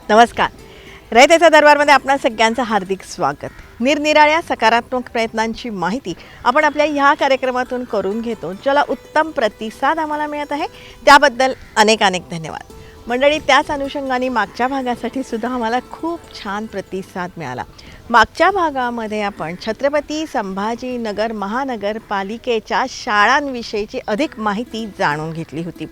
नमस्कार. रयतेचा दरबारमध्ये आपणा सगळ्यांचं हार्दिक स्वागत. निरनिराळ्या सकारात्मक प्रयत्नांची माहिती आपण आपल्या ह्या कार्यक्रमातून करून घेतो, ज्याला उत्तम प्रतिसाद आम्हाला मिळत आहे. त्याबद्दल अनेक अनेक धन्यवाद. मंडळी, त्याच अनुषंगाने मागच्या भागासाठी सुद्धा आम्हाला खूप छान प्रतिसाद मिळाला. मागच्या भागामध्ये आपण छत्रपती संभाजीनगर महानगरपालिकेच्या शाळांविषयीची अधिक माहिती जाणून घेतली होती.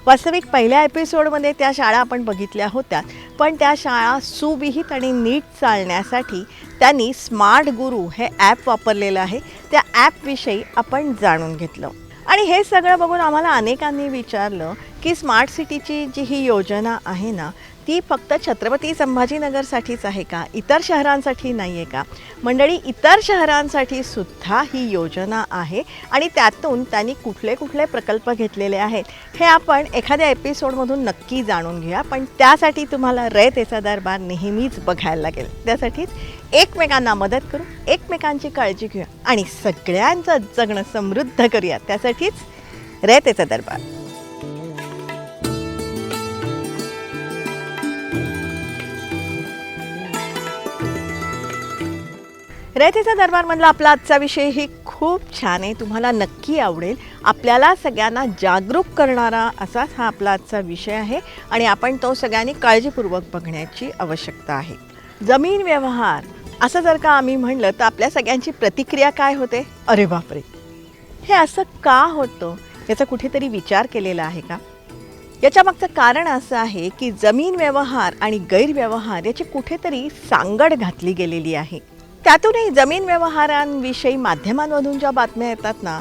वास्तविक पहिल्या एपिसोडमध्ये त्या शाळा आपण बघितल्या होत्या, पण त्या शाळा सुविहित आणि नीट चालण्यासाठी त्यांनी स्मार्ट गुरु हे ॲप वापरलेलं आहे. त्या ॲपविषयी आपण जाणून घेतलं आणि हे सगळं बघून आम्हाला अनेकांनी विचारलं की स्मार्ट सिटीची जी ही योजना आहे ना, ती फक्त छत्रपती संभाजीनगरसाठीच आहे का, इतर शहरांसाठी नाही आहे का? मंडळी, इतर शहरांसाठी सुद्धा ही योजना आहे आणि त्यातून त्यांनी कुठले कुठले प्रकल्प घेतलेले आहेत हे आपण एखाद्या एपिसोडमधून नक्की जाणून घेऊया. पण त्यासाठी तुम्हाला रयतेचा दरबार नेहमीच बघायला लागेल. त्यासाठीच एकमेकांना मदत करू, एकमेकांची काळजी घेऊया आणि सगळ्यांचं जगणं समृद्ध करूया. त्यासाठीच रयतेचा दरबार. रयतेचा दरबारमधला आपला आजचा विषय ही खूप छान आहे, तुम्हाला नक्की आवडेल. आपल्याला सगळ्यांना जागरूक करणारा असाच हा आपला आजचा विषय आहे आणि आपण तो सगळ्यांनी काळजीपूर्वक बघण्याची आवश्यकता आहे. जमीन व्यवहार असं जर का आम्ही म्हणलं तर आपल्या सगळ्यांची प्रतिक्रिया काय होते? अरे बापरे, हे असं का होतं? याचा कुठेतरी विचार केलेला आहे का? याच्यामागचं कारण असं आहे की जमीन व्यवहार आणि गैरव्यवहार याची कुठेतरी सांगड घातली गेलेली आहे. त्यातूनही जमीन व्यवहारांविषयी माध्यमांमधून ज्या बातम्या येतात ना,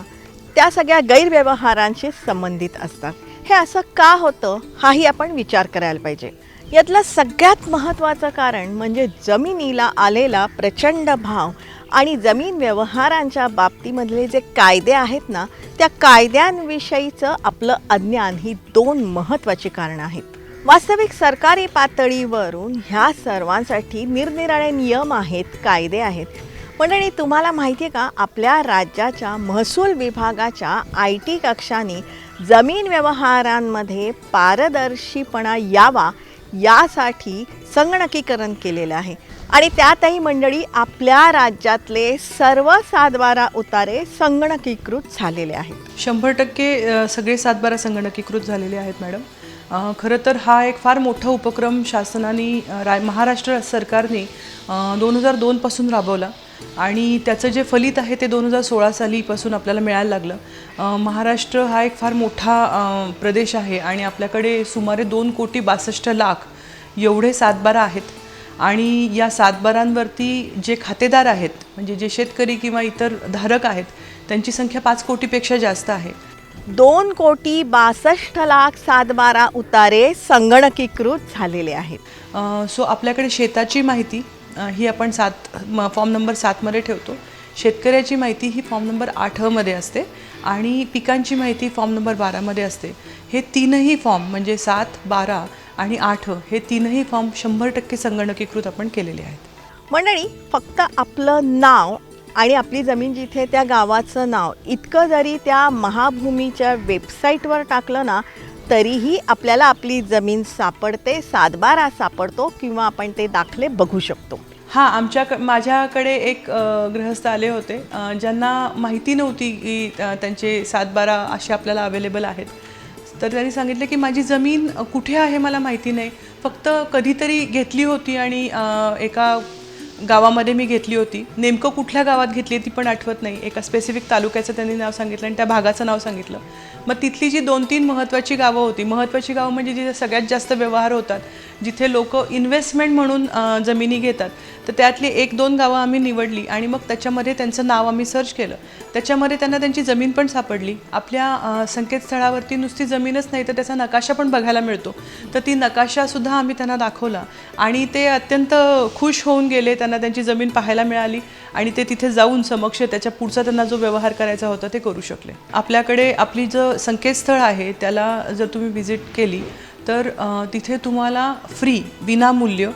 त्या सगळ्या गैरव्यवहारांशी संबंधित असतात. हे असं का होतं हाही आपण विचार करायला पाहिजे. यातलं सगळ्यात महत्त्वाचं कारण म्हणजे जमिनीला आलेला प्रचंड भाव आणि जमीन व्यवहारांच्या बाबतीमधले जे कायदे आहेत ना, त्या कायद्यांविषयीचं आपलं अज्ञान ही दोन महत्त्वाची कारणं आहेत. वास्तविक सरकारी पातळीवरून ह्या सर्वांसाठी निरनिराळे नियम आहेत, कायदे आहेत. मंडळी, तुम्हाला माहिती आहे का, आपल्या राज्याच्या महसूल विभागाच्या IT कक्षाने जमीन व्यवहारांमध्ये पारदर्शीपणा यावा यासाठी संगणकीकरण केलेलं आहे आणि त्यातही मंडळी आपल्या राज्यातले सर्व 7/12 उतारे संगणकीकृत झालेले आहेत. 100% सगळे 7/12 संगणकीकृत झालेले आहेत मॅडम. खरं तर हा एक फार मोठा उपक्रम शासनाने महाराष्ट्र सरकारने 2002 पासून राबवला आणि त्याचं जे फलित आहे ते 2016 सालीपासून आपल्याला मिळायला लागलं. महाराष्ट्र हा एक फार मोठा प्रदेश आहे आणि आपल्याकडे सुमारे 2,62,00,000 एवढे 7/12 आहेत आणि या 7/12वरती जे खातेदार आहेत, म्हणजे जे शेतकरी किंवा इतर धारक आहेत, त्यांची संख्या 5 कोटीपेक्षा जास्त आहे. 2,62,00,000 7/12 उतारे संगणकीकृत झालेले आहेत. सो आपल्याकडे शेताची माहिती ही आपण फॉर्म नंबर 7मध्ये ठेवतो. शेतकऱ्याची माहिती ही फॉर्म नंबर 8मध्ये असते आणि पिकांची माहिती फॉर्म नंबर 12मध्ये असते. हे तीनही फॉर्म म्हणजे 7, 12 आणि 8 हे तीनही फॉर्म 100% संगणकीकृत आपण केलेले आहेत. मंडळी, फक्त आपलं नाव आणि आपली जमीन जिथे त्या गावाचं नाव इतकं जरी त्या महाभूमीच्या वेबसाईटवर टाकलं ना, तरीही आपल्याला आपली जमीन सापडते, 7/12 सापडतो किंवा आपण ते दाखले बघू शकतो. माझ्याकडे एक गृहस्थ आले होते ज्यांना माहिती नव्हती की त्यांचे 7/12 असे आपल्याला अवेलेबल आहेत. तर त्यांनी सांगितले की माझी जमीन कुठे आहे मला माहिती नाही, फक्त कधीतरी घेतली होती आणि एका गावामध्ये मी घेतली होती. नेमकं कुठल्या गावात घेतली ती पण आठवत नाही. एका स्पेसिफिक तालुक्याचं त्यांनी नाव सांगितलं आणि त्या भागाचं नाव सांगितलं. मग तिथली जी 2-3 महत्त्वाची गावं होती, महत्त्वाची गावं म्हणजे जिथे सगळ्यात जास्त व्यवहार होतात, जिथे लोक इन्व्हेस्टमेंट म्हणून जमिनी घेतात. तर त्यातली 1-2 गावं आम्ही निवडली आणि मग त्याच्यामध्ये त्यांचं नाव आम्ही सर्च केलं. त्याच्यामध्ये त्यांना त्यांची जमीन पण सापडली. आपल्या संकेतस्थळावरती नुसती जमीनच नाही तर त्याचा नकाशा पण बघायला मिळतो. तर ती नकाशासुद्धा आम्ही त्यांना दाखवला आणि ते अत्यंत खुश होऊन गेले. त्यांना त्यांची जमीन पाहायला मिळाली आणि ते तिथे जाऊन समक्ष त्याच्या पुढचा त्यांना जो व्यवहार करायचा होता ते करू शकले. आपल्याकडे आपली जो संकेतस्थळ आहे त्याला जर तुम्ही व्हिजिट केली तर तिथे तुम्हाला फ्री विनामूल्य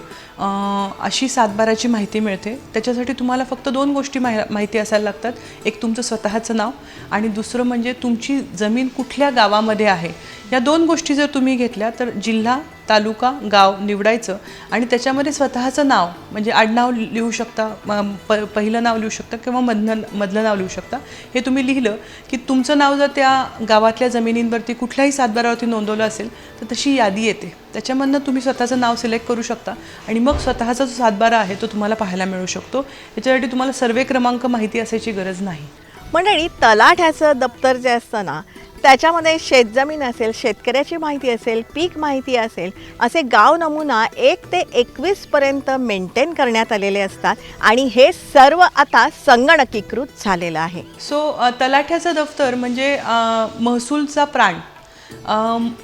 अशी सातबाराची माहिती मिळते. त्याच्यासाठी तुम्हाला फक्त 2 गोष्टी माहिती असायला लागतात. एक तुमचं स्वतःचं नाव आणि दुसरं म्हणजे तुमची जमीन कुठल्या गावामध्ये आहे. या 2 गोष्टी जर तुम्ही घेतल्या तर जिल्हा, तालुका, गाव निवडायचं आणि त्याच्यामध्ये स्वतःचं नाव म्हणजे आडनाव लिहू शकता, पहिलं नाव लिहू शकता किंवा मधलं नाव लिहू शकता. हे तुम्ही लिहिलं की तुमचं नाव जर त्या गावातल्या जमिनींवरती कुठल्याही सातबारावरती नोंदवलं असेल तर तशी यादी येते. त्याच्यामधनं तुम्ही स्वतःचं नाव सिलेक्ट करू शकता आणि मग स्वतःचा जो सातबारा आहे तो तुम्हाला पाहायला मिळू शकतो. याच्यासाठी तुम्हाला सर्वे क्रमांक माहिती असायची गरज नाही. मंडळी, तलाठ्याचं दप्तर जे असतं ना त्याच्यामध्ये शेतजमीन असेल, शेतकऱ्याची माहिती असेल, पीक माहिती असेल, असे गाव नमुना 1 ते 21 पर्यंत मेंटेन करण्यात आलेले असतात आणि हे सर्व आता संगणकीकृत झालेलं आहे. तलाठ्याचं दफ्तर म्हणजे महसूलचा प्राण.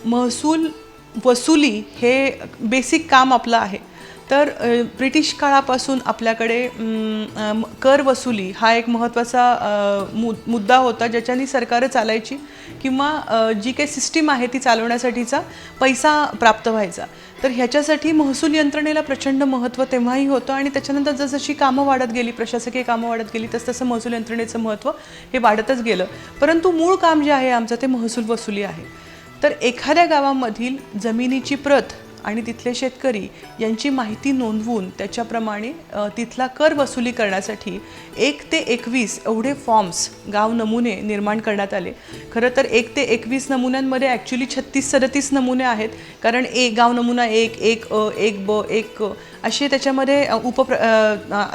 महसूल वसुली हे बेसिक काम आपलं आहे. तर ब्रिटिश काळापासून आपल्याकडे कर वसुली हा एक महत्त्वाचा मुद्दा होता ज्याच्यानी सरकारं चालायची किंवा जी काही सिस्टीम आहे ती चालवण्यासाठीचा पैसा प्राप्त व्हायचा. तर ह्याच्यासाठी महसूल यंत्रणेला प्रचंड महत्त्व तेव्हाही होतं आणि त्याच्यानंतर जसजशी कामं वाढत गेली, प्रशासकीय कामं वाढत गेली तसं महसूल यंत्रणेचं महत्त्व हे वाढतच गेलं. परंतु मूळ काम जे आहे आमचं ते महसूल वसुली आहे. तर एखाद्या गावामधील जमिनीची प्रत आणि तिथले शेतकरी यांची माहिती नोंदवून त्याच्याप्रमाणे तिथला कर वसुली करण्यासाठी 1 ते 21 एवढे फॉर्म्स गाव नमुने निर्माण करण्यात आले. खरं तर 1 ते 21 नमुन्यांमध्ये ॲक्च्युली 36-37 नमुने आहेत. कारण गाव नमुना 1, 1A, 1B, 1C असे त्याच्यामध्ये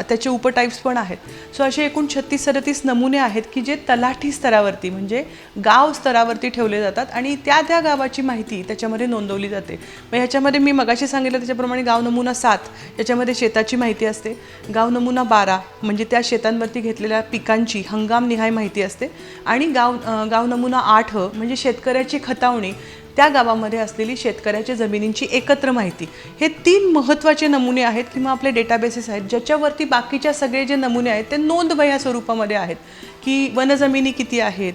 त्याचे उपटाईप्स पण आहेत. असे एकूण 36-37 नमुने आहेत की जे तलाठी स्तरावरती म्हणजे गाव स्तरावरती ठेवले जातात आणि त्या गावाची माहिती त्याच्यामध्ये नोंदवली जाते. मग ह्याच्यामध्ये मी मगाशी सांगितलं त्याच्याप्रमाणे गाव नमुना 7 याच्यामध्ये शेताची माहिती असते. गाव नमुना 12 म्हणजे त्या शेतांवरती घेतलेल्या पिकांची हंगामनिहाय माहिती असते आणि गाव नमुना 8 म्हणजे शेतकऱ्याची खतावणी, त्या गावामध्ये असलेली शेतकऱ्याच्या जमिनींची एकत्र माहिती. हे 3 महत्त्वाचे नमुने आहेत किंवा आपले डेटाबेसेस आहेत ज्याच्यावरती बाकीच्या सगळे जे नमुने आहेत ते नोंदवह्या स्वरूपामध्ये आहेत की वनजमिनी किती आहेत,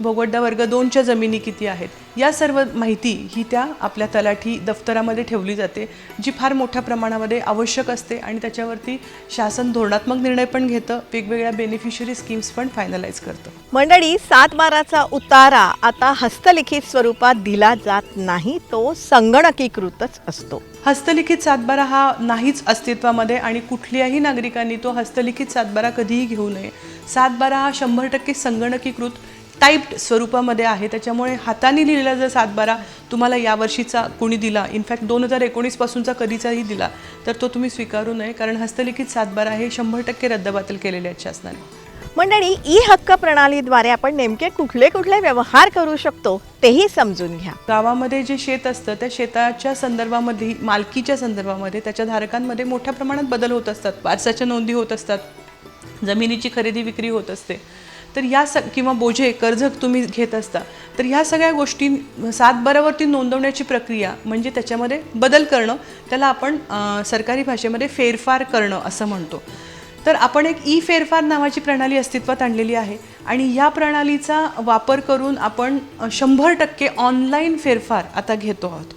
भोगवड्डा वर्ग 2च्या जमिनी किती आहेत. या सर्व माहिती ही त्या आपल्या तलाठी दफ्तरामध्ये ठेवली जाते जी फार मोठ्या प्रमाणामध्ये आवश्यक असते आणि त्याच्यावरती शासन धोरणात्मक निर्णय पण घेतं, वेगवेगळ्या बेनिफिशरी स्कीम्स पण फायनलाइज करतं. मंडळी, सातबाराचा उतारा आता हस्तलिखित स्वरूपात दिला जात नाही, तो संगणकीकृतच असतो. हस्तलिखित सातबारा हा नाहीच अस्तित्वामध्ये आणि कुठल्याही नागरिकांनी तो हस्तलिखित सातबारा कधीही घेऊ नये. सातबारा हा 100% संगणकीकृत टाईप्ड स्वरूपामध्ये आहे. त्याच्यामुळे हाताने लिहिलेला जर सातबारा तुम्हाला यावर्षीचा कोणी दिला, इनफॅक्ट 2019 पासूनचा कधीचाही दिला तर तो तुम्ही स्वीकारू नये, कारण हस्तलिखित सातबारा हे 100% रद्दबातल केलेले आहेत शासनाने. मंडळी, ई हक्क प्रणालीद्वारे आपण नेमके कुठले कुठले व्यवहार करू शकतो तेही समजून घ्या. गावामध्ये जे शेत असतं त्या शेताच्या संदर्भामध्ये, मालकीच्या संदर्भामध्ये त्याच्या धारकांमध्ये मोठ्या प्रमाणात बदल होत असतात. वारसाच्या नोंदी होत असतात, जमिनीची खरेदी विक्री होत असते. तर किंवा बोझे कर्ज तुम्ही घेत असता तर ह्या सगळ्या गोष्टी सातबारावरती नोंदवण्याची प्रक्रिया म्हणजे त्याच्यामध्ये बदल करणं, त्याला आपण सरकारी भाषेमध्ये फेरफार करणं असं म्हणतो. तर आपण एक ई फेरफार नावाची प्रणाली अस्तित्वात आणलेली आहे आणि या प्रणालीचा वापर करून आपण 100% ऑनलाईन फेरफार आता घेतो आहोत.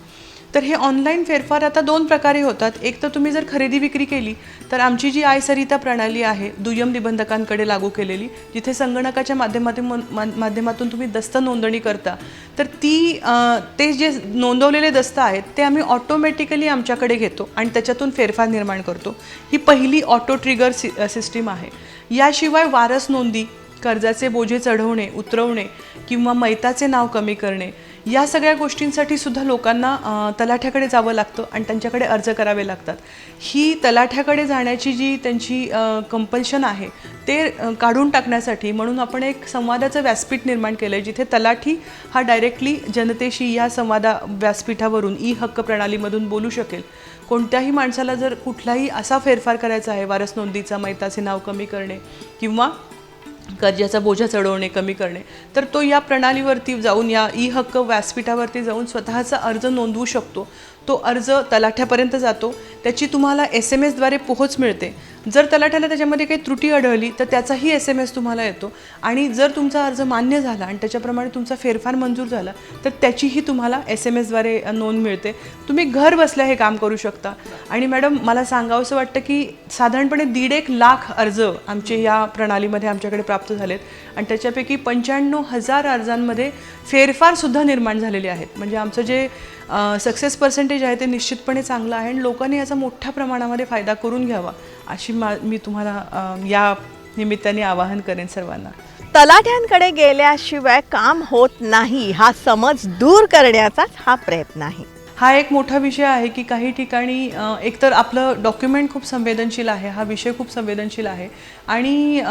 तर हे ऑनलाईन फेरफार आता 2 प्रकारे होतात. एक तर तुम्ही जर खरेदी विक्री केली तर आमची जी आयसरिता प्रणाली आहे दुय्यम निबंधकांकडे लागू केलेली, जिथे संगणकाच्या माध्यमातून तुम्ही दस्त नोंदणी करता, तर ते जे नोंदवलेले दस्त आहेत ते आम्ही ऑटोमॅटिकली आमच्याकडे घेतो आणि त्याच्यातून फेरफार निर्माण करतो. ही पहिली ऑटो ट्रिगर सिस्टीम आहे. याशिवाय वारस नोंदी, कर्जाचे बोझे चढवणे, उतरवणे किंवा मैताचे नाव कमी करणे या सगळ्या गोष्टींसाठी सुद्धा लोकांना तलाठ्याकडे जावं लागतं आणि त्यांच्याकडे अर्ज करावे लागतात. ही तलाठ्याकडे जाण्याची जी त्यांची कंपल्शन आहे ते काढून टाकण्यासाठी म्हणून आपण एक संवादाचं व्यासपीठ निर्माण केलं आहे, जिथे तलाठी हा डायरेक्टली जनतेशी या व्यासपीठावरून ई हक्क प्रणालीमधून बोलू शकेल. कोणत्याही माणसाला जर कुठलाही असा फेरफार करायचा आहे, वारस नोंदीचा, मैताचे नाव कमी करणे किंवा कर्जाचा बोजा चढवणे कमी करणे, तर तो या प्रणालीवरती जाऊन या ई हक्क व्यासपीठावरती जाऊन स्वतःचा अर्ज नोंदवू शकतो. तो अर्ज तलाठ्यापर्यंत जातो, त्याची तुम्हाला SMS द्वारे पोहोच मिळते. जर तलाठ्याला त्याच्यामध्ये काही त्रुटी आढळली तर त्याचाही SMS तुम्हाला येतो आणि जर तुमचा अर्ज मान्य झाला आणि त्याच्याप्रमाणे तुमचा फेरफार मंजूर झाला तर त्याचीही तुम्हाला SMS द्वारे नोंद मिळते. तुम्ही घर बसल्या हे काम करू शकता. आणि मॅडम, मला सांगावंसं वाटतं की साधारणपणे 1.5 लाख अर्ज आमचे या प्रणालीमध्ये आमच्याकडे प्राप्त झालेत आणि त्याच्यापैकी 95,000 अर्जांमध्ये फेरफारसुद्धा निर्माण झालेले आहेत. म्हणजे आमचं जे सक्सेस पर्सेंटेज आहे ते निश्चितपणे चांगलं आहे आणि लोकांनी याचा मोठ्या प्रमाणामध्ये फायदा करून घ्यावा अशी मी तुम्हाला या निमित्ताने आवाहन करेन सर्वांना. तलाठ्यांकडे गेल्याशिवाय काम होत नाही हा समज दूर करण्याचाच हा प्रयत्न आहे. हा एक मोठा विषय आहे की काही ठिकाणी एकतर आपलं डॉक्युमेंट खूप संवेदनशील आहे, हा विषय खूप संवेदनशील आहे आणि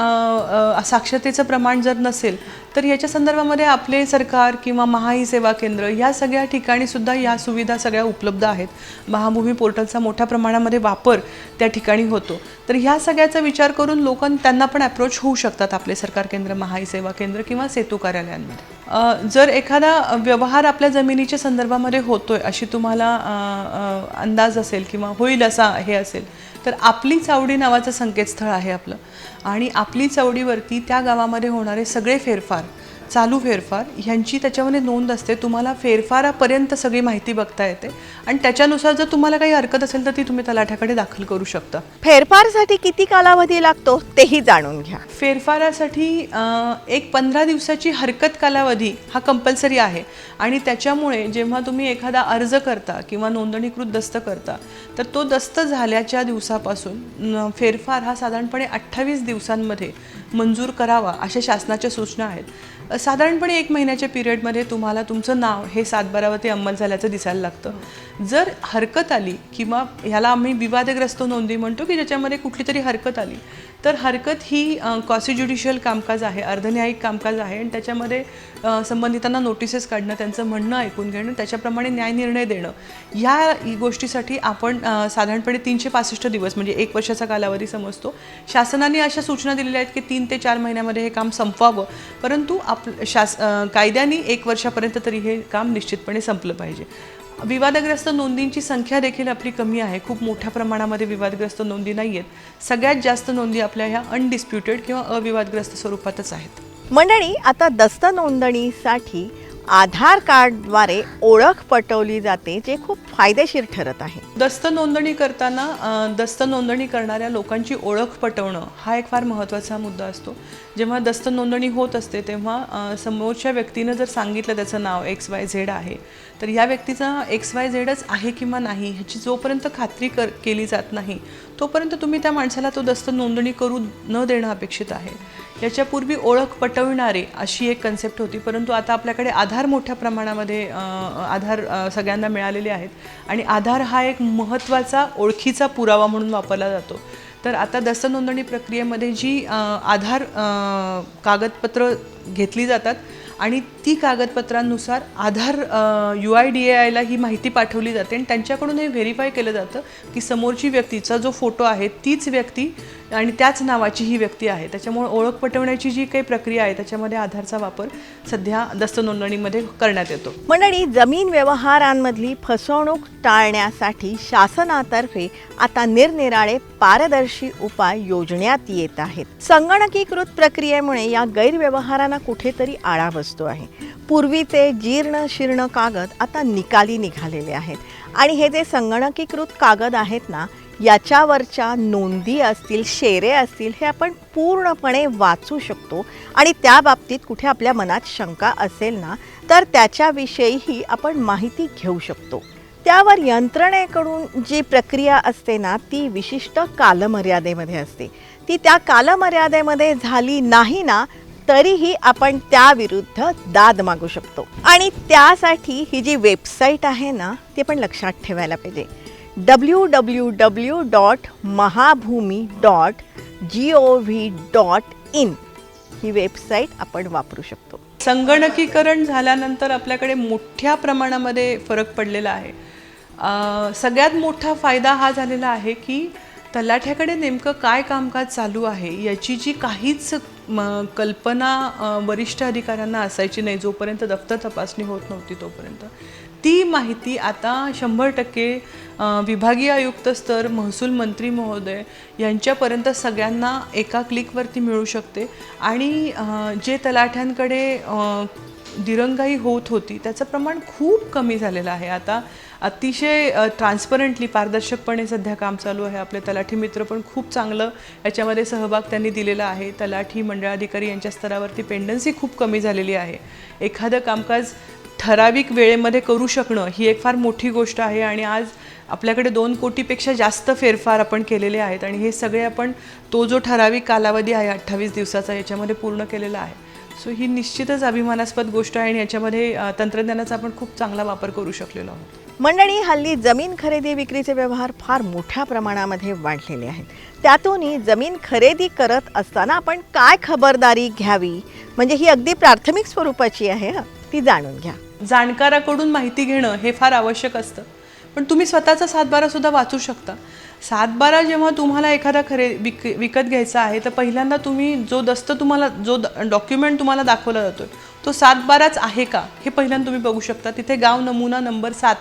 साक्षरतेचं प्रमाण जर नसेल तर याच्या संदर्भामध्ये आपले सरकार किंवा महाई सेवा केंद्र या सगळ्या ठिकाणी सुद्धा या सुविधा सगळ्या उपलब्ध आहेत. महाभूमी पोर्टलचा मोठ्या प्रमाणामध्ये वापर त्या ठिकाणी होतो. तर ह्या सगळ्याचा विचार करून त्यांना पण अप्रोच होऊ शकतात आपले सरकार केंद्र, महाई सेवा केंद्र किंवा सेतू कार्यालयांमध्ये. जर एखादा व्यवहार आपल्या जमिनीच्या संदर्भामध्ये होतोय अशी तुम्हाला अंदाज असेल किंवा होईल असा हे असेल तर आपली चावडी नावाचं संकेतस्थळ आहे आपलं आणि आपली चावडीवरती त्या गावामध्ये होणारे सगळे फेरफार, चालू फेरफार ह्यांची त्याच्यामध्ये नोंद असते. तुम्हाला फेरफारापर्यंत सगळी माहिती बघता येते आणि त्याच्यानुसार जर तुम्हाला काही हरकत असेल तर ती तुम्ही तलाठ्याकडे दाखल करू शकता. फेरफारसाठी किती कालावधी लागतो तेही जाणून घ्या. फेरफारासाठी एक 15 दिवसाची हरकत कालावधी हा कंपल्सरी आहे आणि त्याच्यामुळे जेव्हा तुम्ही एखादा अर्ज करता किंवा नोंदणीकृत दस्त करता तर तो दस्त झाल्याच्या दिवसापासून फेरफार हा साधारणपणे 28 दिवसांमध्ये मंजूर करावा अशा शासनाच्या सूचना आहेत. साधारणपणे 1 महिन्याच्या पिरियडमध्ये तुम्हाला तुमचं नाव हे 7/12वरती अंमल झाल्याचं दिसायला लागतं. जर हरकत आली किंवा ह्याला आम्ही विवादग्रस्त नोंदी म्हणतो की ज्याच्यामध्ये कुठली तरी हरकत आली तर हरकत ही क्वासी ज्युडिशियल कामकाज आहे, अर्धन्यायिक कामकाज आहे आणि त्याच्यामध्ये संबंधितांना नोटिसेस काढणं, त्यांचं म्हणणं ऐकून घेणं, त्याच्याप्रमाणे न्यायनिर्णय देणं या गोष्टीसाठी आपण साधारणपणे 365 दिवस म्हणजे 1 वर्षाचा कालावधी समजतो. शासनाने अशा सूचना दिलेल्या आहेत की 3 ते 4 महिन्यामध्ये हे काम संपवावं, परंतु कायद्याने 1 वर्षापर्यंत तरी हे काम निश्चितपणे संपलं पाहिजे. विवादग्रस्त नोंदींची संख्या देखील आपली कमी आहे. खूप मोठ्या प्रमाणामध्ये विवादग्रस्त नोंदी नाही आहेत. सगळ्यात जास्त नोंदी आपल्या ह्या अनडिस्प्युटेड किंवा अविवादग्रस्त स्वरूपातच आहेत. मंडळी, आता दस्त नोंदणीसाठी आधार कार्डद्वारे ओळख पटवली जाते, जे खूप फायदेशीर ठरत आहे. दस्त नोंदणी करताना दस्त नोंदणी करणाऱ्या लोकांची ओळख पटवणं हा एक फार महत्त्वाचा मुद्दा असतो. जेव्हा दस्त नोंदणी होत असते तेव्हा समोरच्या व्यक्तीनं जर सांगितलं त्याचं नाव XYZ आहे तर या व्यक्तीचा XYZच आहे किंवा नाही ह्याची जोपर्यंत खात्री केली जात नाही तोपर्यंत तुम्ही त्या माणसाला तो दस्त नोंदणी करू न देणं अपेक्षित आहे. याच्यापूर्वी ओळख पटविणारे अशी एक कन्सेप्ट होती, परंतु आता आपल्याकडे आधार मोठ्या प्रमाणामध्ये आधार सगळ्यांना मिळालेले आहेत आणि आधार हा एक महत्त्वाचा ओळखीचा पुरावा म्हणून वापरला जातो. तर आता दस्त नोंदणी प्रक्रियेमध्ये जी आधार कागदपत्र घेतली जातात आणि ती कागदपत्रांनुसार आधार UIDAIला ही माहिती पाठवली जाते आणि त्यांच्याकडून हे व्हेरीफाय केलं जातं की समोरची व्यक्तीचा जो फोटो आहे तीच व्यक्ती आणि त्याच नावाची ही व्यक्ती आहे. त्याच्यामुळे ओळख पटवण्याची जी काही प्रक्रिया आहे त्याच्यामध्ये आधारचा वापर सध्या दस्त नोंदणीमध्ये करण्यात येतो. मंडळी, जमीन व्यवहारांमधली फसवणूक टाळण्यासाठी शासनातर्फे आता निरनिराळे पारदर्शी उपाय योजण्यात येत आहेत. संगणकीकृत प्रक्रियेमुळे या गैरव्यवहारांना कुठेतरी आळा बसतो आहे. पूर्वीचे जीर्ण शीर्ण कागद आता निकाली निघालेले आहेत आणि हे जे संगणकीकृत कागद आहेत ना, याच्यावरच्या नोंदी असतील, शेरे असतील, हे आपण पूर्णपणे वाचू शकतो आणि त्या बाबतीत कुठे आपल्या मनात शंका असेल ना तर त्याच्याविषयीही आपण माहिती घेऊ शकतो. त्यावर यंत्रणेकडून जी प्रक्रिया असते ना ती विशिष्ट कालमर्यादेमध्ये असते. ती त्या कालमर्यादेमध्ये झाली नाही ना तरीही आपण त्याविरुद्ध दाद मागू शकतो. आणि त्यासाठी ही जी वेबसाईट आहे ना ती पण लक्षात ठेवायला पाहिजे. www.mahabhumi.gov.in ही वेबसाईट आपण वापरू शकतो. संगणकीकरण झाल्यानंतर आपल्याकडे मोठ्या प्रमाणामध्ये फरक पडलेला आहे. सगळ्यात मोठा फायदा हा झालेला आहे की तलाठ्याकडे नेमकं काय कामकाज चालू आहे याची जी काहीच कल्पना वरिष्ठ अधिकाऱ्यांना असायची नाही जोपर्यंत दफ्तर तपासणी होत नव्हती तोपर्यंत. ती माहिती आता 100% विभागीय आयुक्त स्तर, महसूल मंत्री महोदय यांच्यापर्यंत सगळ्यांना एका क्लिकवरती मिळू शकते. आणि जे तलाठ्यांकडे दिरंगाई होत होती त्याचं प्रमाण खूप कमी झालेलं आहे. आता अतिशय ट्रान्सपरंटली, पारदर्शकपणे सध्या काम चालू आहे. आपले तलाठी मित्र पण खूप चांगलं याच्यामध्ये सहभाग त्यांनी दिलेला आहे. तलाठी मंडळाधिकारी यांच्या स्तरावरती पेंडन्सी खूप कमी झालेली आहे. एखादं कामकाज ठराविक वेळेमध्ये करू शकणं ही एक फार मोठी गोष्ट आहे. आणि आज आपल्याकडे 2 कोटीपेक्षा जास्त फेरफार आपण केलेले आहेत आणि हे सगळे आपण तो जो ठराविक कालावधी आहे 28 दिवसाचा याच्यामध्ये पूर्ण केलेला आहे. सो ही निश्चितच अभिमानास्पद गोष्ट आहे आणि याच्यामध्ये तंत्रज्ञानाचा आपण खूप चांगला वापर करू शकलेलो आहोत. मंडळी, हल्ली जमीन खरेदी विक्रीचे व्यवहार फार मोठ्या प्रमाणामध्ये वाढलेले आहेत. त्यातूनही जमीन खरेदी करत असताना आपण काय खबरदारी घ्यावी म्हणजे ही अगदी प्राथमिक स्वरूपाची आहे, ती जाणून घ्या. जाणकाराकडून माहिती घेणं हे फार आवश्यक असतं. पण तुम्ही स्वतःचा 7/12 सुद्धा वाचू शकता. 7/12 जेव्हा तुम्हाला एखादा विकत घ्यायचा आहे तर पहिल्यांदा तुम्ही जो डॉक्युमेंट तुम्हाला दाखवला जातो तो 7/12च आहे का हे पहिल्यांदा तुम्ही बघू शकता. तिथे गाव नमुना नंबर 7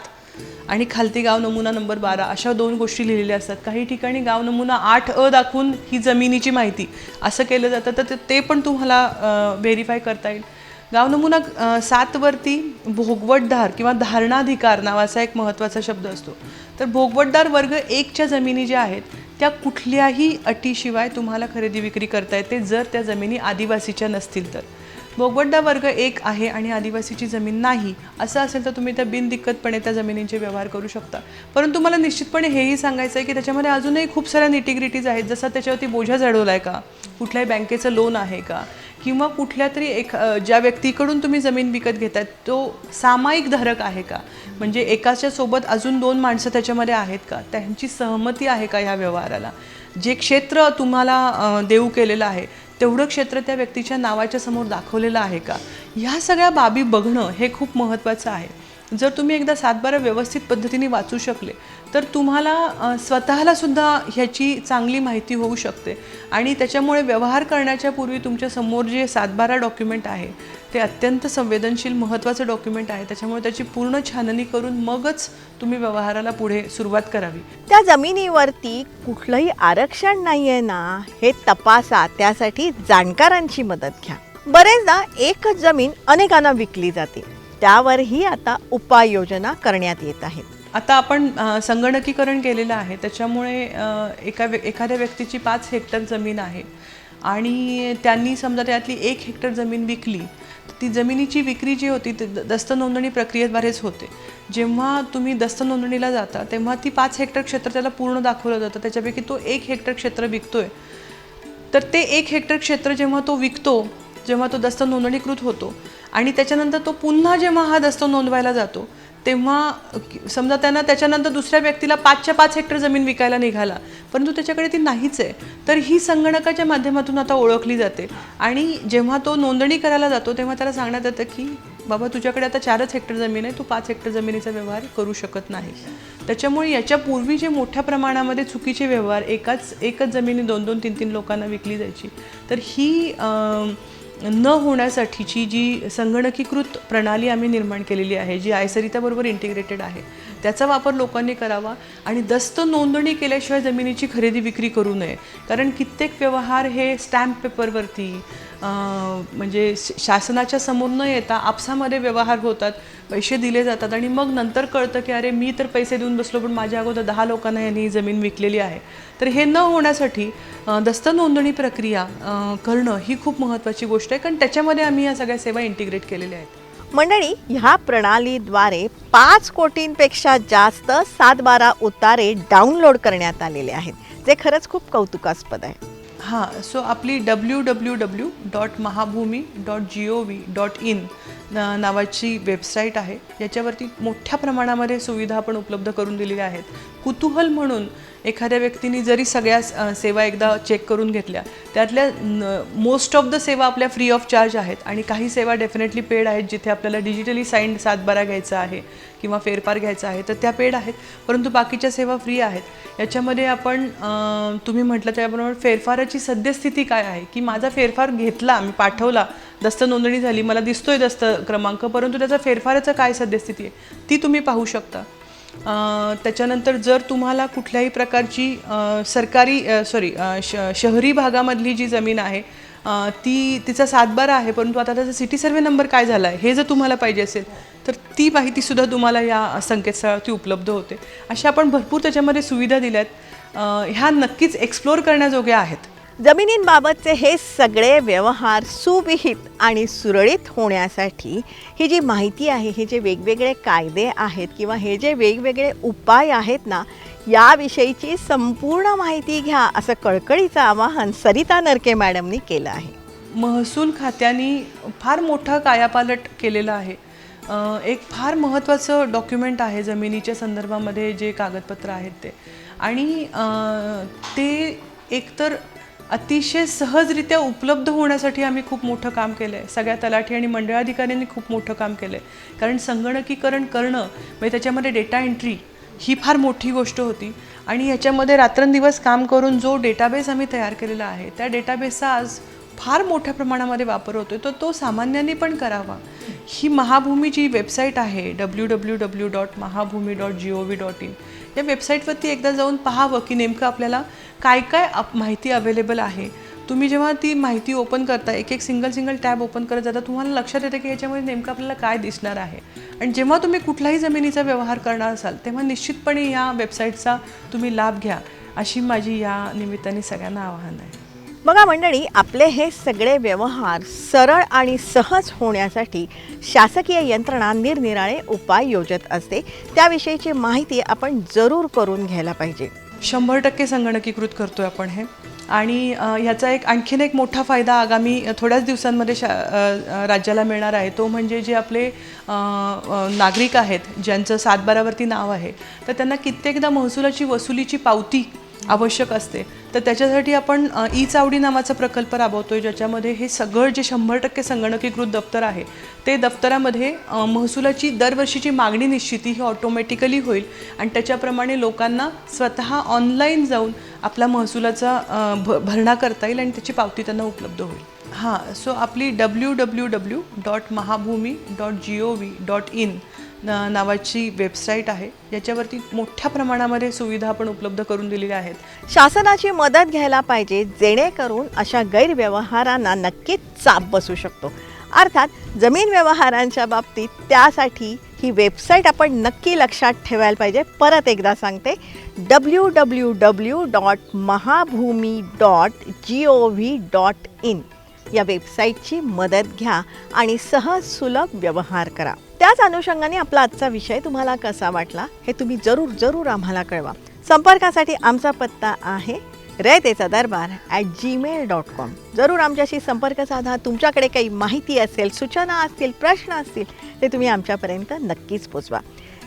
आणि खालती गाव नमुना नंबर 12 अशा 2 गोष्टी लिहिलेल्या असतात. काही ठिकाणी गाव नमुना 8 दाखवून ही जमिनीची माहिती असं केलं जातं तर ते पण तुम्हाला व्हेरीफाय करता येईल. गाव नमुना 7 वरती भोगवटदार किंवा धारणाधिकार नावाचा एक महत्त्वाचा शब्द असतो. तर भोगवटदार वर्ग 1च्या जमिनी ज्या आहेत त्या कुठल्याही अटीशिवाय तुम्हाला खरेदी विक्री करता येते जर त्या जमिनी आदिवासीच्या नसतील तर. भोगवटदार वर्ग 1 आहे आणि आदिवासीची जमीन नाही असं असेल तर तुम्ही त्या बिनदिक्कतपणे त्या जमिनींचे व्यवहार करू शकता. परंतु मला निश्चितपणे हेही सांगायचं आहे की त्याच्यामध्ये अजूनही खूप साऱ्या निटिग्रिटीज आहेत. जसं त्याच्यावरती बोजा चढवला आहे का, कुठल्याही बँकेचं लोन आहे का, किंवा कुठल्या तरी ज्या व्यक्तीकडून तुम्ही जमीन विकत घेताय तो सामायिक धारक आहे का, म्हणजे एकाच्या सोबत अजून 2 माणसं त्याच्यामध्ये आहेत का, त्यांची सहमती आहे का ह्या व्यवहाराला, जे क्षेत्र तुम्हाला देऊ केलेलं आहे तेवढं क्षेत्र त्या व्यक्तीच्या नावाच्या समोर दाखवलेलं आहे का, ह्या सगळ्या बाबी बघणं हे खूप महत्त्वाचं आहे. जर तुम्ही एकदा 7/12 व्यवस्थित पद्धतीने वाचू शकले तर तुम्हाला स्वतःला सुद्धा ह्याची चांगली माहिती होऊ शकते. आणि त्याच्यामुळे व्यवहार करण्याच्या पूर्वी तुमच्या समोर जे 7/12 डॉक्युमेंट आहे ते अत्यंत संवेदनशील महत्त्वाचं डॉक्युमेंट आहे. त्याच्यामुळे त्याची पूर्ण छाननी करून मगच तुम्ही व्यवहाराला पुढे सुरुवात करावी. त्या जमिनीवरती कुठलंही आरक्षण नाही आहे ना हे तपासा. त्यासाठी जाणकारांची मदत घ्या. बरेचदा एकच जमीन अनेकांना विकली जाते. त्यावरही आता उपाययोजना करण्यात येत आहेत. आता आपण संगणकीकरण केलेलं आहे त्याच्यामुळे एखाद्या व्यक्तीची 5 हेक्टर जमीन आहे आणि त्यांनी समजा त्यातली 1 हेक्टर जमीन विकली तर ती जमिनीची विक्री जी होती ती दस्त नोंदणी प्रक्रियेद्वारेच होते. जेव्हा तुम्ही दस्त नोंदणीला जाता तेव्हा ती 5 हेक्टर क्षेत्र त्याला पूर्ण दाखवलं जातं. त्याच्यापैकी तो 1 हेक्टर क्षेत्र विकतोय तर ते 1 हेक्टर क्षेत्र जेव्हा तो विकतो, जेव्हा तो दस्त नोंदणीकृत होतो आणि त्याच्यानंतर तो पुन्हा जेव्हा हा दस्त नोंदवायला जातो तेव्हा समजा त्यांना त्याच्यानंतर दुसऱ्या व्यक्तीला 5च्या 5 हेक्टर जमीन विकायला निघाला परंतु त्याच्याकडे ती नाहीच आहे तर ही संगणकाच्या माध्यमातून आता ओळखली जाते. आणि जेव्हा तो नोंदणी करायला जातो तेव्हा त्याला सांगण्यात येतं की बाबा तुझ्याकडे आता 4च हेक्टर जमीन आहे, तू 5 हेक्टर जमिनीचा व्यवहार करू शकत नाही. त्याच्यामुळे याच्यापूर्वी जे मोठ्या प्रमाणामध्ये चुकीचे व्यवहार एकच जमिनी 2-2, 3-3 लोकांना विकली जायची तर ही न होण्यासाठीची जी संगणकीकृत प्रणाली आम्ही निर्माण केलेली आहे जी आयसरिताबरोबर इंटिग्रेटेड आहे त्याचा वापर लोकांनी करावा. आणि दस्त नोंदणी केल्याशिवाय जमिनीची खरेदी विक्री करू नये. कारण कित्येक व्यवहार हे स्टॅम्प पेपरवरती म्हणजे शासनाच्या समोर न येता आपसामध्ये व्यवहार होतात, पैसे दिले जातात आणि मग नंतर कळतं की अरे मी तर पैसे देऊन बसलो पण माझ्या अगोदर 10 लोकांना यांनी ही जमीन विकलेली आहे. तर हे न होण्यासाठी दस्त नोंदणी प्रक्रिया करणं ही खूप महत्त्वाची गोष्ट आहे कारण त्याच्यामध्ये आम्ही या सगळ्या सेवा इंटिग्रेट केलेल्या आहेत. मंडळी, ह्या प्रणालीद्वारे 5 कोटींपेक्षा जास्त 7/12 उतारे डाउनलोड करण्यात आलेले आहेत जे खरंच खूप कौतुकास्पद आहे. हां, सो आपली www.mahabhumi.gov.in नावाची वेबसाईट आहे. याच्यावरती मोठ्या प्रमाणामध्ये सुविधा आपण उपलब्ध करून दिलेल्या आहेत. कुतूहल म्हणून एखाद्या व्यक्तीने जरी सगळ्या सेवा एकदा चेक करून घेतल्या, त्यातल्या मोस्ट ऑफ द सेवा आपल्या फ्री ऑफ चार्ज आहेत आणि काही सेवा डेफिनेटली पेड आहेत, जिथे आपल्याला डिजिटली साईन्ड सातबारा घ्यायचा आहे किंवा फेरफार घ्यायचा आहे तर त्या पेड आहेत, परंतु बाकीच्या सेवा फ्री आहेत. याच्यामध्ये आपण तुम्ही म्हटलं त्याप्रमाणे फेरफाराची सद्यस्थिती काय आहे, की माझा फेरफार घेतला, मी पाठवला, दस्त नोंदणी झाली, मला दिसतोय दस्त क्रमांक, परंतु त्याचा फेरफाराचं काय सद्यस्थिती आहे ती तुम्ही पाहू शकता. त्याच्यानंतर जर तुम्हाला कुठल्याही प्रकारची शहरी भागामधली जी जमीन आहे तिचा सातबारा आहे, परंतु आता त्याचा सिटी सर्वे नंबर काय झाला आहे हे जर तुम्हाला पाहिजे असेल तर ती माहितीसुद्धा तुम्हाला या संकेतस्थळावरती उपलब्ध होते. अशा आपण भरपूर त्याच्यामध्ये सुविधा दिल्यात, ह्या नक्कीच एक्सप्लोअर करण्याजोग्या आहेत. जमिनींबाबतचे हे सगळे व्यवहार सुविहित आणि सुरळीत होण्यासाठी ही जी माहिती आहे, हे जे वेगवेगळे कायदे आहेत किंवा हे जे वेगवेगळे उपाय आहेत ना, याविषयीची संपूर्ण माहिती घ्या असं कळकळीचं आवाहन सरिता नरके मॅडमनी केलं आहे. महसूल खात्याने फार मोठा कायापालट केलेला आहे. एक फार महत्त्वाचं डॉक्युमेंट आहे जमिनीच्या संदर्भामध्ये जे कागदपत्र आहेत ते, आणि ते एकतर अतिशय सहजरित्या उपलब्ध होण्यासाठी आम्ही खूप मोठं काम केलं आहे. सगळ्या तलाठी आणि मंडळाधिकाऱ्यांनी खूप मोठं काम केलं आहे, कारण संगणकीकरण करणं म्हणजे त्याच्यामध्ये डेटा एंट्री ही फार मोठी गोष्ट होती आणि याच्यामध्ये रात्रंदिवस काम करून जो डेटाबेस आम्ही तयार केलेला आहे त्या डेटाबेसचा आज फार मोठ्या प्रमाणामध्ये वापर होतो आहे, तर तो सामान्यांनी पण करावा. ही महाभूमीची वेबसाईट आहे www.mahabhumi.gov.in, या वेबसाईटवरती एकदा जाऊन पाहावं की नेमकं आपल्याला काय काय माहिती अवेलेबल आहे. तुम्ही जेव्हा ती माहिती ओपन करता, एक एक सिंगल टॅब ओपन करत जाता, तुम्हाला लक्षात येतं की याच्यामध्ये नेमकं आपल्याला काय दिसणार आहे. आणि जेव्हा तुम्ही कुठलाही जमिनीचा व्यवहार करणार असाल तेव्हा निश्चितपणे या वेबसाईटचा तुम्ही लाभ घ्या, अशी माझी या निमित्ताने सगळ्यांना आवाहन आहे. बघा मंडळी, आपले हे सगळे व्यवहार सरळ आणि सहज होण्यासाठी शासकीय यंत्रणा निरनिराळे उपाय योजत असते. त्याविषयीची माहिती आपण जरूर करून घ्यायला पाहिजे. 100% संगणकीकृत करतोय आपण हे, आणि ह्याचा आणखीन एक मोठा फायदा आगामी थोड्याच दिवसांमध्ये राज्याला मिळणार आहे. तो म्हणजे जे आपले नागरिक आहेत ज्यांचं सातबारावरती नाव आहे, तर त्यांना कित्येकदा महसुलाची वसुलीची पावती आवश्यक असते. तर त्याच्यासाठी आपण ई चावडी नावाचा प्रकल्प राबवतोय, ज्याच्यामध्ये हे सगळं जे 100% संगणकीकृत दफ्तर आहे ते दफ्तरामध्ये महसुलाची दरवर्षीची मागणी निश्चिती ही ऑटोमॅटिकली होईल आणि त्याच्याप्रमाणे लोकांना स्वतः ऑनलाईन जाऊन आपला महसुलाचा भरणा करता येईल आणि त्याची पावती त्यांना उपलब्ध होईल. हां, सो आपली www.mahabhumi.gov.in नावाची वेबसाईट आहे. याच्यावरती मोठ्या प्रमाणामध्ये सुविधा आपण उपलब्ध करून दिलेल्या आहेत. शासनाची मदत घ्यायला पाहिजे, जेणेकरून अशा गैरव्यवहारांना नक्कीच चाप बसू शकतो. अर्थात जमीन व्यवहारांच्या बाबतीत त्यासाठी ही वेबसाईट आपण नक्की लक्षात ठेवायला पाहिजे. परत एकदा सांगते, www.mahabhumi.gov.in या वेबसाईटची मदत घ्या आणि सहज सुलभ व्यवहार करा. त्याच अनुषंगाने आपला आजचा विषय तुम्हाला कसा वाटला हे तुम्ही जरूर आम्हाला कळवा. संपर्कासाठी आमचा पत्ता आहे रयतेचादरबार@gmail.com. जरूर आमच्याशी संपर्क साधा. तुमच्याकडे काही माहिती असेल, सूचना असतील, प्रश्न असतील ते तुम्ही आमच्यापर्यंत नक्कीच पोचवा.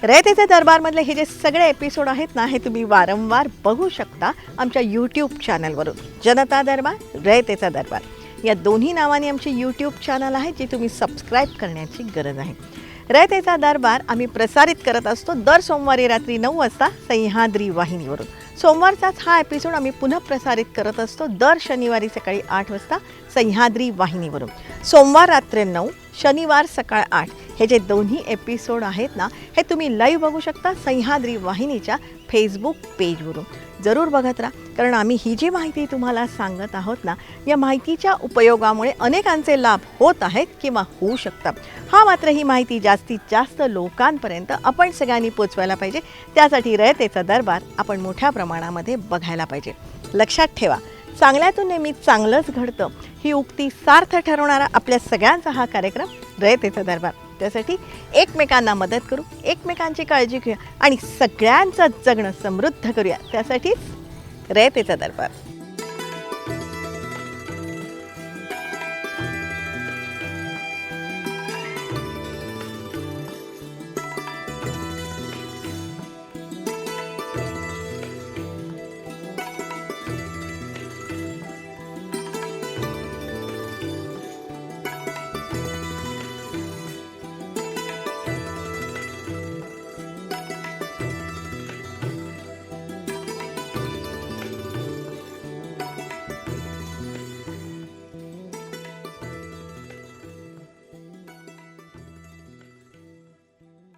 रयतेचे दरबारमधले हे जे सगळे एपिसोड आहेत ना, हे तुम्ही वारंवार बघू शकता आमच्या यूट्यूब चॅनलवरून. जनता दरबार, रयतेचा दरबार या दोन्ही नावाने आमचे यूट्यूब चॅनल आहे, जे तुम्ही सबस्क्राईब करण्याची गरज आहे. रयतेचा दरबार आम्ही प्रसारित करत असतो दर सोमवारी रात्री 9 वाजता सह्याद्री वाहिनीवरून. सोमवारचाच हा एपिसोड आम्ही पुन्हा प्रसारित करत असतो दर शनिवारी सकाळी 8 वाजता सह्याद्री वाहिनीवरून. सोमवार रात्री 9, शनिवार सकाळ 8 हे जे दोन्ही एपिसोड आहेत ना, हे तुम्ही लाईव्ह बघू शकता सह्याद्री वाहिनीच्या फेसबुक पेजवरून. जरूर बघत राहा, कारण आम्ही ही जी माहिती तुम्हाला सांगत आहोत ना, या माहितीच्या उपयोगामुळे अनेकांचे लाभ होत आहेत किंवा होऊ शकतात. हा मात्र ही माहिती जास्तीत जास्त लोकांपर्यंत आपण सगळ्यांनी पोचवायला पाहिजे. त्यासाठी रयतेचा दरबार आपण मोठ्या प्रमाणामध्ये बघायला पाहिजे. लक्षात ठेवा, चांगल्यातून नेहमी चांगलंच घडतं ही उक्ती सार्थ ठरवणारा आपल्या सगळ्यांचा हा कार्यक्रम रयतेचा दरबार. त्यासाठी एकमेकांना मदत करू, एकमेकांची काळजी घेऊया आणि सगळ्यांचं जगणं समृद्ध करूया. त्यासाठीच रयतेचा दरबार.